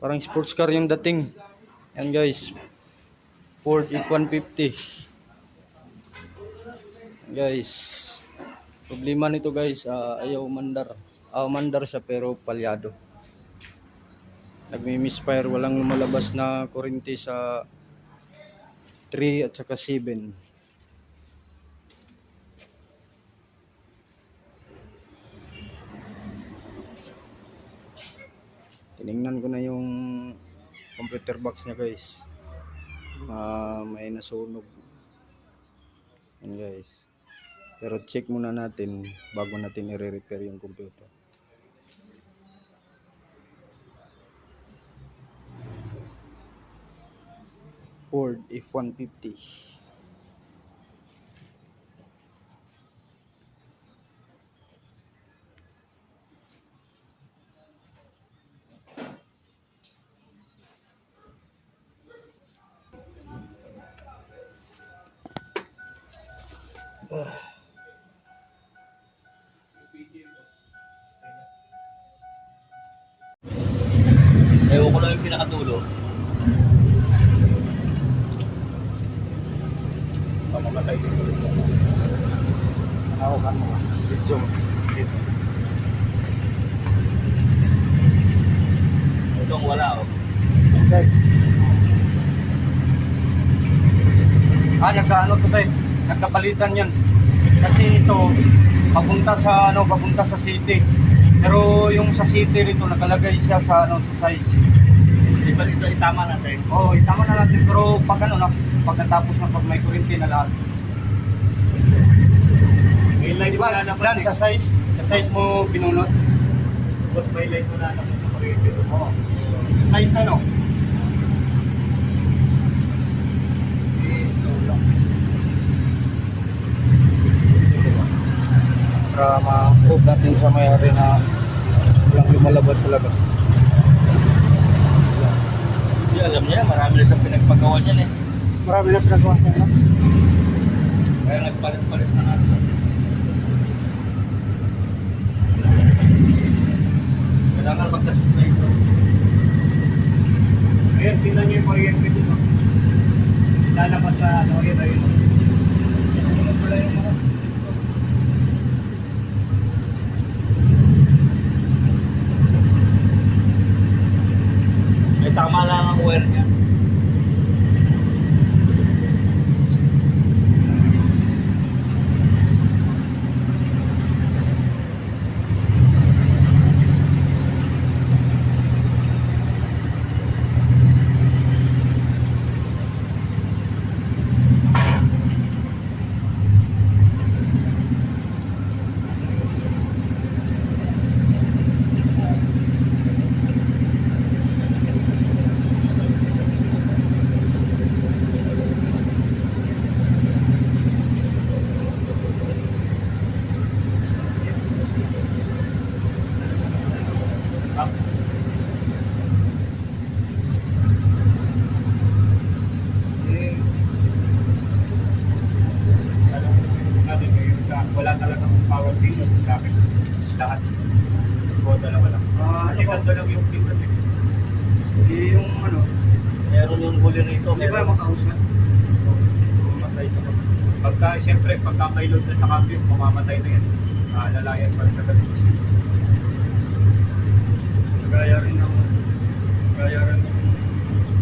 Parang sports car yung dating. Yan guys. Ford F-150. Guys. Problema nito guys, ayaw umandar. Umandar siya pero palyado. Nagmi-misfire, walang lumalabas na kurente sa 3 at saka 7. Tiningnan ko na yung computer box niya guys. May nasunog. Yan guys. Pero check muna natin bago natin i-repair yung computer. Ford F-150. Ewan ko lang yung pinakatulo. Pamamatay dito. Ako kan mo. Video. Itong wala oh. Guys. Nagkaano to tayo. Nagkapalitan yan. Kasi ito papunta sa city. Pero yung sa city rito nakalagay siya sa sa size. Di ba dito itama natin? Oo, itama na natin pero pagkatapos na pag may kuryente na lahat. May light Di ba? wala naman. Dan, sa size mo binunot. Boss, may light wala naman sa kuryente. Oo. Size na no? Para ma-prove natin sa may-ari na walang lumalabas talaga. Hindi, alam niya, marami na siyang pinagpagawa niyan eh. Marami na pinagawa niya, no? Kaya nagpalit-palit na natin. Kailangan magkasip na ito. Ayan, tingnan niyo yung kuryente dito. Lalabas sa yun ayun. Tingnan pala yung mga tama lang ang wire niya. Wala talagang power bill sa akin. Lahat. O, dalawa lang. Kasi ganito lang yung bill natin. Yung Meron yung huli rito. di ba makausap? Mamatay na. Siyempre, pagka may load na sa cambio, mamamatay na yan. Lalayan pa sa ganito. Gaya rin ng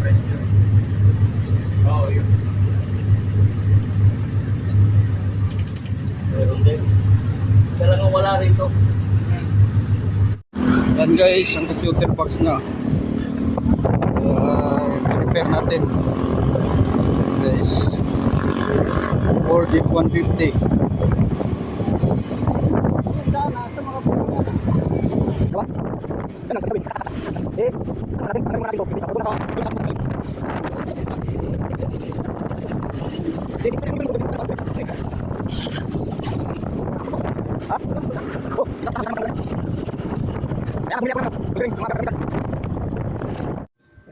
pressure. Oo, yun. Meron din. Isa lang ang wala rito. Yan guys, ang computer box na. Repair natin. Guys. Ford F-150.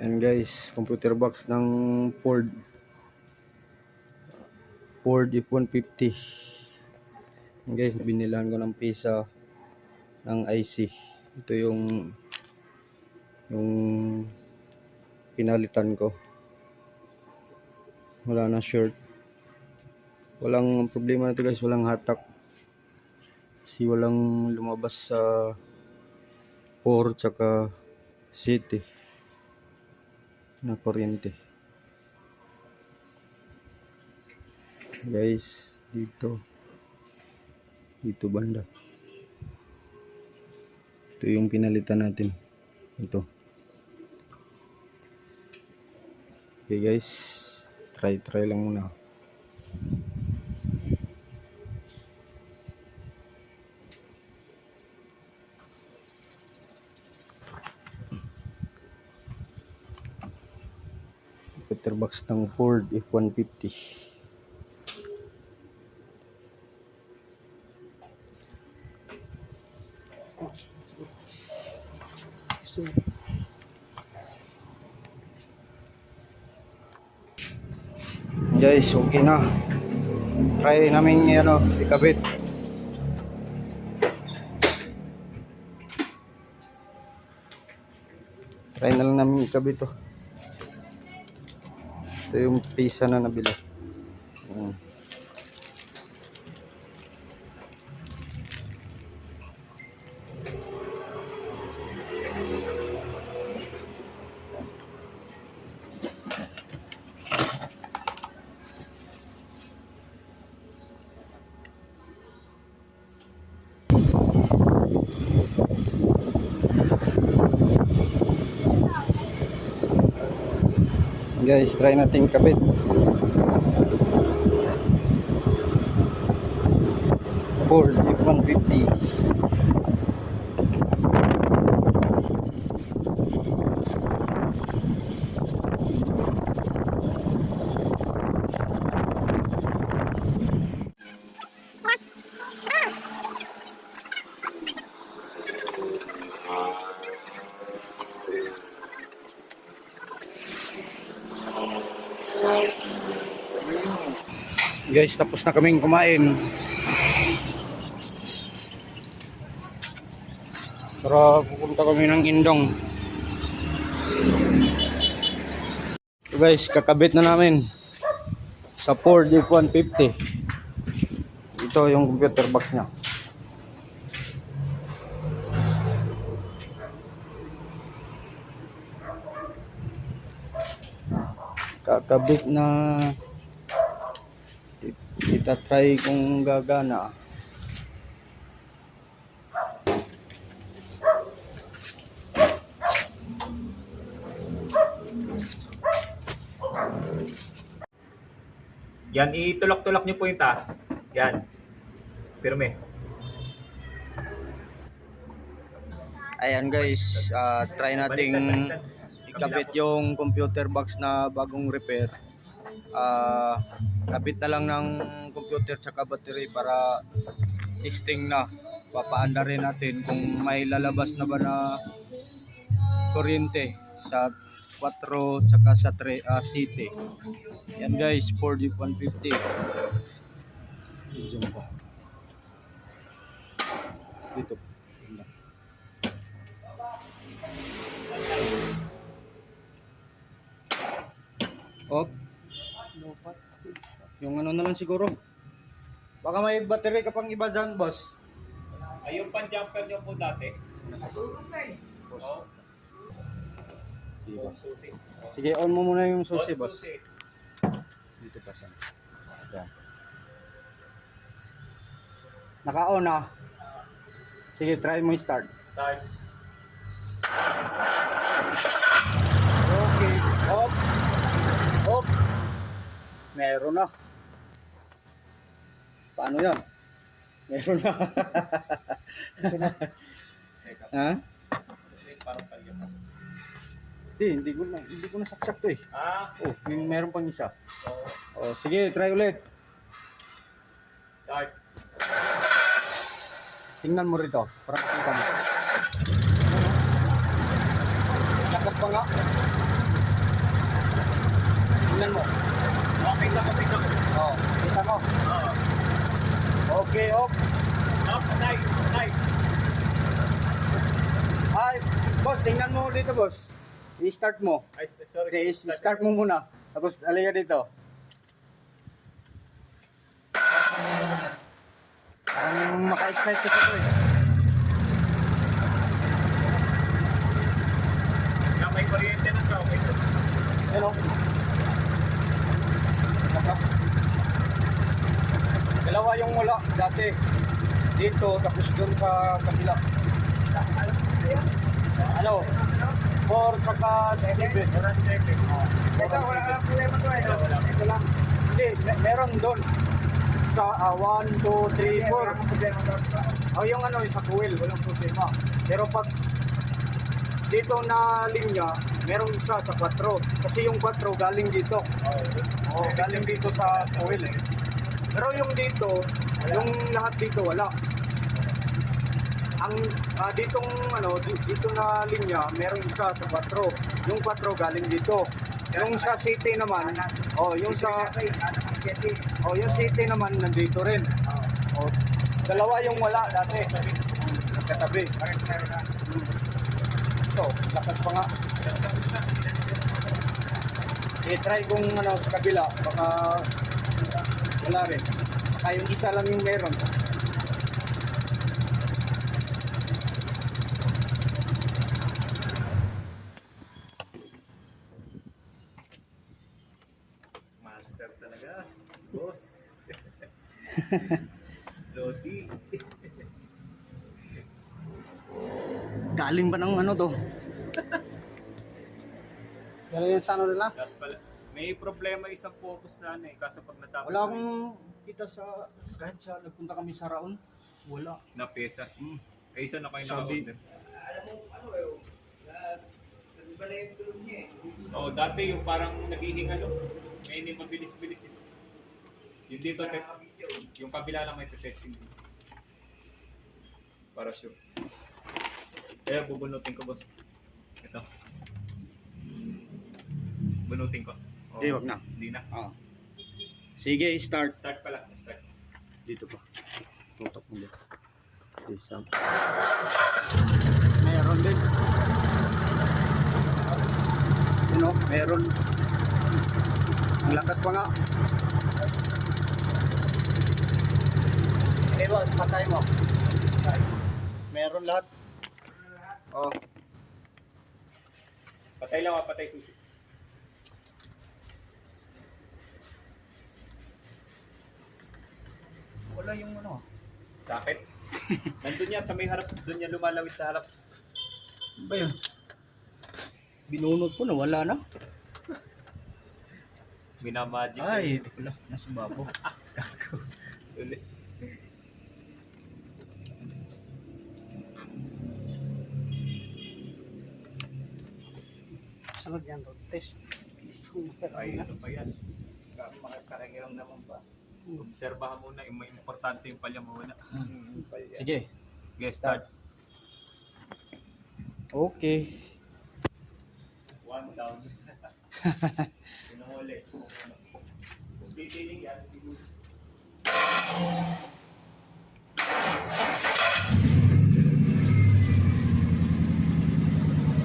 And guys, computer box ng Ford F-150. And guys, binilan ko ng pisa ng IC. Ito yung pinalitan ko. Wala na shirt. Walang problema na to guys, walang hatak. Kasi walang lumabas sa port tsaka city na kuryente. Guys, dito banda. Ito yung pinalitan natin. Ito. Okay guys, try lang muna. Computer box ng Ford F-150. Guys, okay na. Try namin ikabit. Try na lang namin ikabit to. Ito yung pisa na nabili. Ayan. Guys, try natin kabit. Ford F-150. Guys, tapos na kaming kumain. Tara, pupunta kami ng Indong. So guys, kakabit na namin sa Ford F-150. Ito yung computer box niya. Kakabit na. Itatry kung gagana. Yan, itulak-tulak nyo po yung taas. Yan. Pirme. Ayan guys, try nating ikabit yung computer box na bagong repair. Kabit na lang ng computer tsaka battery para testing na. Papaanda rin natin kung may lalabas na ba na kuryente sa 4 tsaka sa city. Yan guys, Ford F-150. Dito. Op. Yung ano na lang siguro. Baka may battery ka pang iba dyan, boss. Ay, yung pan-jumper nyo po dati. Oo. Susi. Sige, on mo muna yung susi, boss. Susi. Dito pa siya. Ayan. Naka-on na. Sige, try mo i-start. Start. Okay. Op. Op. Meron na. Paano yan? Meron na. Ha? Parang pan-jumper. Hindi ko nasaksak to eh. Oh, yung meron pang isa. Oo. Oh, sige, try ulit. Start. Tingnan mo rito, para makita mo. Lakas pa nga. Tingnan mo. Okay na, okay na. Oh, kita mo. Oo. Okay, off. Up, nice, nice. Ay, boss, tingnan mo dito, boss. I-start mo. Ay, sorry. Okay, i-start mo muna. Tapos alaya dito. Parang maka-excite ko ito eh. Na may kuryente na sa okay. Hello. Dalawa yung mula dati. Dito, tapos doon sa kabila. Ano? 4 tsaka 7. Ito, wala lang problema to eh. Ito lang. Hindi, meron doon. Sa 1, 2, 3, 4. Oh, yung ano, yung sa coil, walang problema. Pero pag dito na linya, merong isa sa 4. Kasi yung 4 galing dito. Oh, galing dito sa coil eh. Pero yung dito, yung lahat dito wala. Ang ditong ano, dito na linya, merong isa sa 4. Yung 4 galing dito. Yung sa city naman, yung city naman nandito rin. Oh, dalawa yung wala dati. Nagkatabi. Ito, lakas pa nga. I-try kung ano sa kabila, baka wala rin. Baka yung isa lang yung meron. Master talaga. Boss. Lodi. Galing ba ng ano to? Pero yung sa ano nila? May problema isang focus na ano eh. Kaso pag natapos Wala akong kita sa, kahit sa nagpunta kami sa Raon, wala. na pesa. Eh, isa na kayo Sabi- naka-order. Dati yung parang nagiging ano, ngayon yung mabilis-bilis ito. Yung dito, yung kabila lang may testing din. Para sure. Kaya bubunutin ko, boss. Ito. Bunutin ko. Hindi, wag na. Hindi na. Sige, start. Start pala. Start. Dito pa. Tutok mo dito. Isa. Meron din. Ano? Meron. Ang lakas pa nga. Ewan, patay mo. Meron lahat. Oh. Patay lang, patay susi. Wala yung ano. Sakit. Nandun niya sa may harap. Doon niya lumalawit sa harap. Ano ba yun? Binunod ko na, wala na. Minamagic. Ay, hindi pala. Nasa babo. Uli. Sunod yan, road test. Ay, ano pa yan? Makakaragilang naman ba? Obserbahan muna yung may importante yung palya mo na. Sige. Guess start. Okay. One down. Pinuhuli. Kung titiling yan, pinuhuli.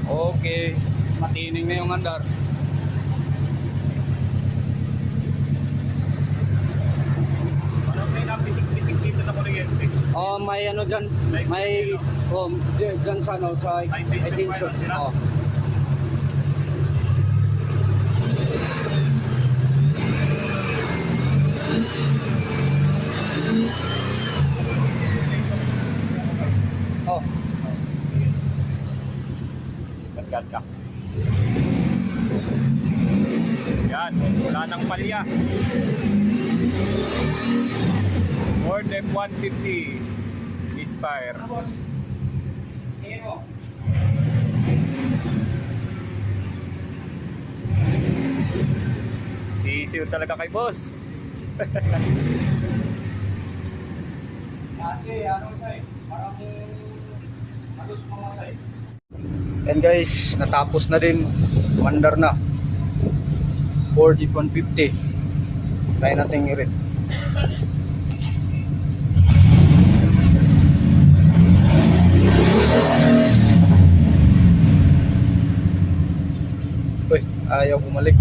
Okay. Matining na yung andar. Ano may napitik-pitik dito na kuryente? Oh, may ano dyan. May dyan sa ano, sa attention. Oh. Oh. Gat ka. Yan, wala nang palya. Ford F-150 Misfire. Sisiw talaga kay boss. Ate, ano siya eh? Parang halos mamatay. And guys, natapos na din. Mandar na. Ford F-150. Try natin i-read. ayaw bumalik.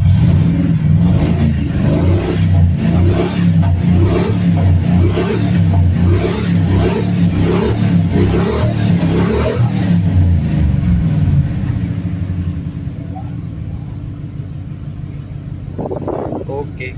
Okay.